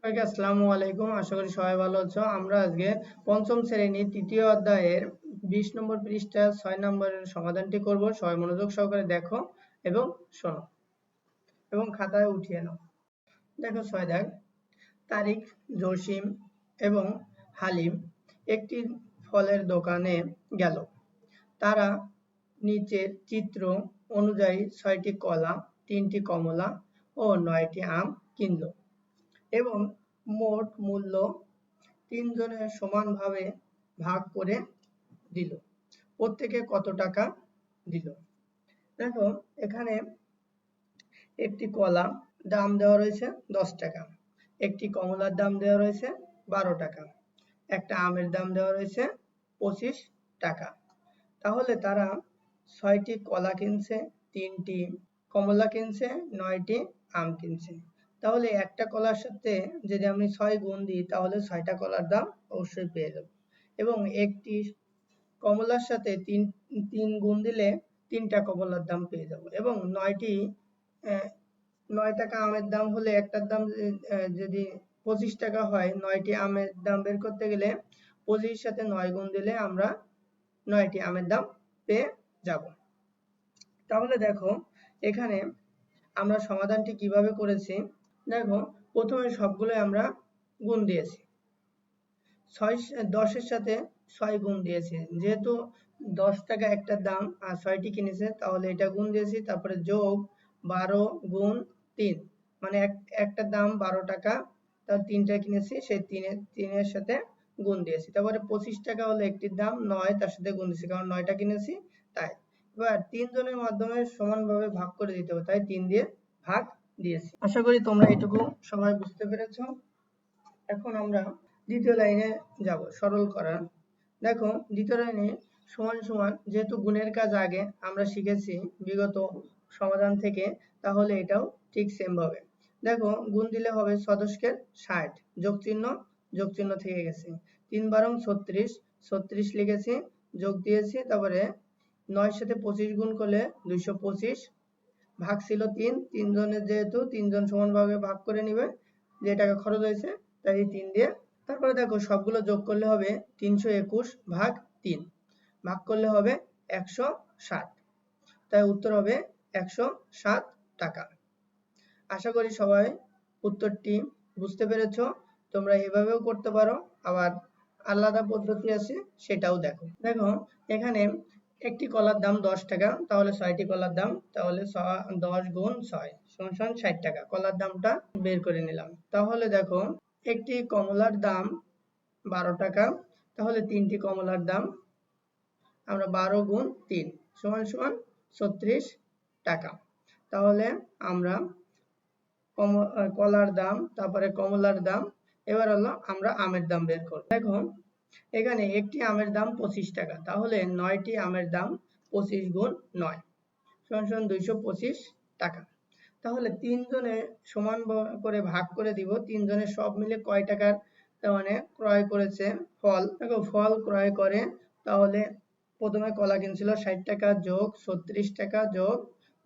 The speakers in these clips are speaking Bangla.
ওকে, আসসালামু আলাইকুম। আশা করি সবাই ভালো আছো। আমরা আজকে পঞ্চম শ্রেণীর তৃতীয় অধ্যায়ের 20 নম্বর পৃষ্ঠা 6 নম্বরের সমাধানটি করব। সবাই মনোযোগ সহকারে দেখো এবং শোনো এবং খাতায় উঠিয়ে নাও। দেখো 6 দাগ। তারিক, জসিম এবং হালিম একটি ফলের দোকানে গেল। তারা নিচের চিত্র অনুযায়ী 6টি কলা, 3টি কমলা ও 9টি আম কিনল এবং মোট মূল্য তিনজনের সমানভাবে ভাগ করে দিল। প্রত্যেকে কত টাকা দিল? দেখো এখানে একটি কলা দাম দেওয়া রয়েছে 10 টাকা, একটি কমলার দাম দেওয়া রয়েছে 12 টাকা, একটা আমের দাম দেওয়া রয়েছে 25 টাকা। তাহলে তারা 6টি কলা কিনছে, 3টি কমলা কিনছে, 9টি আম কিনছে। তাহলে একটা কলার সাথে যদি আমি 6 গুণ দিই তাহলে 6টা কলার দাম অবশ্যই পেয়ে যাব এবং একটি কমলার সাথে 3 গুণ দিলে 3টা কমলার দাম পেয়ে যাব এবং 9 টাকা আমের দাম হলে একটার দাম যদি 25 টাকা হয়, 9টি আমের দাম বের করতে গেলে 25 সাথে 9 গুণ দিলে আমরা 9টি আমের দাম পেয়ে যাব। তাহলে দেখো এখানে আমরা সমাধানটি কিভাবে করেছি। দেখো প্রথমে সবগুলোই আমরা গুণ দিয়েছি, 10 এর সাথে 6 গুণ দিয়েছি, যেহেতু 10 টাকা একটার দাম আর 6টি কিনেছে তাহলে এটা গুণ দিয়েছি, তারপরে যোগ 12 গুণ 3 মানে একটার দাম 12 টাকা, তার 3টা কিনেছি, সেই 3-এর সাথে গুণ দিয়েছি। তারপরে 25 টাকা হলো একটির দাম, 9 তার সাথে গুণ দিয়েছি কারণ 9টা কিনেছি তাই। এবার 3 জনের মাধ্যমে সমানভাবে ভাগ করে দিতে হবে, তাই 3 দিয়ে ভাগ দিয়েছি। আশা করি তোমরা এটুকু সবাই বুঝতে পেরেছো। এখন আমরা দ্বিতীয় লাইনে যাব সরল করার। দেখো দ্বিতীয় লাইনে সমান সমান, যেহেতু গুণের কাজ আগে আমরা শিখেছি বিগত সমাধান থেকে, তাহলে এটাও ঠিক সেম ভাবে। দেখো গুণ দিলে হবে 6×10 60, যোগ চিহ্ন থেকে গেছে, 3 বারং 36, 36 লিখেছি, যোগ দিয়েছি, তারপরে 9 সাথে 25 গুণ করলে 225, ভাগ ছিল 3 জনের, যেহেতু 3 জন সমানভাবে ভাগ করে নিবে, যে টাকা খরচ হয়েছে তাই 3 দিয়ে। তারপরে দেখো সবগুলো যোগ করলে হবে 321 ভাগ 3, ভাগ করলে হবে 160, তাই উত্তর হবে 160 টাকা। আশা করি সবাই উত্তরটি বুঝতে পেরেছো। তোমরা এভাবেও করতে পারো, আবার আলাদা পদ্ধতি আছে সেটাও দেখো। দেখো এখানে একটি কলার দাম 10 টাকা, তাহলে 6টি কলার দাম, তাহলে 10 গুণ 6 সমান 60 টাকা। কলার দামটা বের করে নিলাম। তাহলে দেখো একটি কমলার দাম 12 টাকা, তাহলে 3টি কমলার দাম আমরা 12 গুণ 3 সমান 36 টাকা। তাহলে আমরা কলার দাম, তারপরে কমলার দাম, এবার হলো আমরা আমের দাম বের করব। দেখো এখানে একটি আমের দাম 25 টাকা, তাহলে 9টি আমের দাম 25 গুণ 9 সমান 225 টাকা। তাহলে 3 জনে সমান করে ভাগ করে দিব, 3 জনের সব মিলে কয় টাকার মানে ক্রয় করেছে ফল। দেখো ফল ক্রয় করে, তাহলে প্রথমে কলা কিনছিল 60 টাকা যোগ 36 টাকা যোগ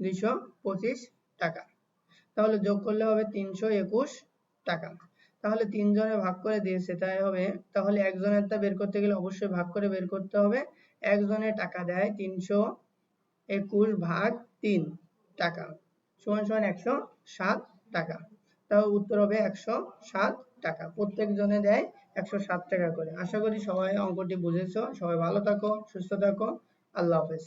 225 টাকা, তাহলে যোগ করলে হবে 321 টাকা। তাহলে 3 জনে ভাগ করে দিয়েছে তাই হবে, তাহলে একজনেরটা বের করতে গেলে অবশ্যই ভাগ করে বের করতে হবে। একজনের টাকা দেয় 321 ভাগ 3 টাকা সমান 160 টাকা, তাহলে উত্তর হবে 160 টাকা। প্রত্যেক জনে দেয় 160 টাকা করে। আশা করি সবাই অঙ্কটি বুঝেছো। সবাই ভালো থাকো, সুস্থ থাকো, আল্লাহ হাফেজ।